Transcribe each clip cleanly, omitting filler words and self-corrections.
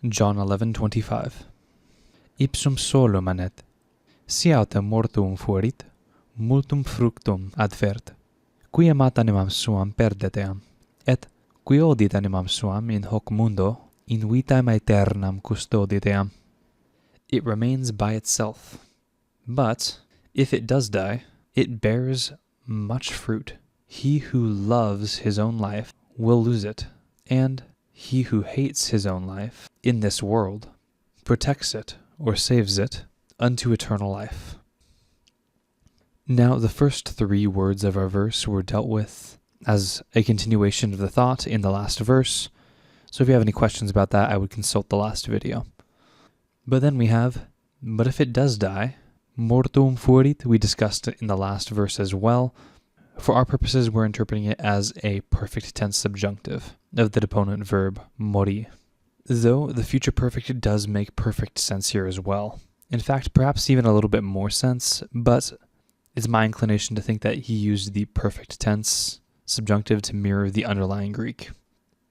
John 11:25. Ipsum solum anet, si autem mortuum fuerit, multum fructum adfert, qui amat animam suam perdet eam, et qui odit animam suam in hoc mundo, in vitam aeternam custodit eam. It remains by itself, but if it does die, it bears much fruit. He who loves his own life will lose it, and he who hates his own life in this world protects it or saves it unto eternal life. Now, the first three words of our verse were dealt with as a continuation of the thought in the last verse, so if you have any questions about that, I would consult the last video. But then we have, but if it does die, mortuum fuerit, we discussed it in the last verse as well. For our purposes, we're interpreting it as a perfect tense subjunctive of the deponent verb mori, though the future perfect does make perfect sense here as well. In fact, perhaps even a little bit more sense, but it's my inclination to think that he used the perfect tense subjunctive to mirror the underlying Greek.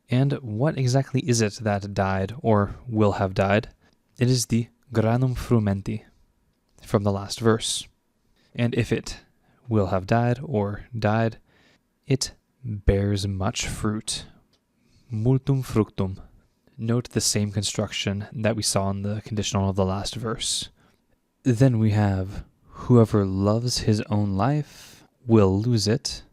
And what exactly is it that died or will have died? It is the granum frumenti from the last verse. And if it will have died or died, it bears much fruit. Multum fructum. Note the same construction that we saw in the conditional of the last verse. Then we have, whoever loves his own life will lose it,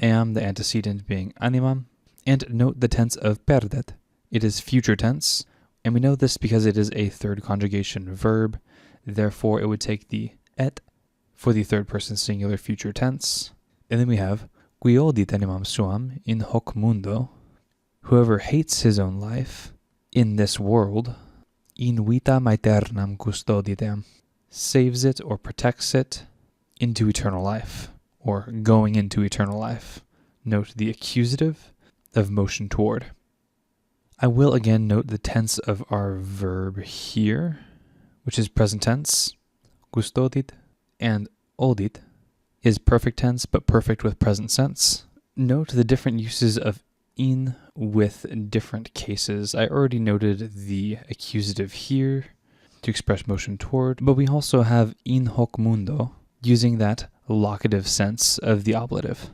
am the antecedent being animam, and note the tense of perdet. It is future tense, and we know this because it is a third conjugation verb, therefore it would take the et for the third person singular future tense. And then we have, qui odit animam suam in hoc mundo, whoever hates his own life in this world, in vitam aeternam custodit eam, saves it or protects it into eternal life, or going into eternal life. Note the accusative of motion toward. I will again note the tense of our verb here, which is present tense, custodit, and odit is perfect tense, but perfect with present sense. Note the different uses of in with different cases. I already noted the accusative here to express motion toward, but we also have in hoc mundo using that locative sense of the ablative.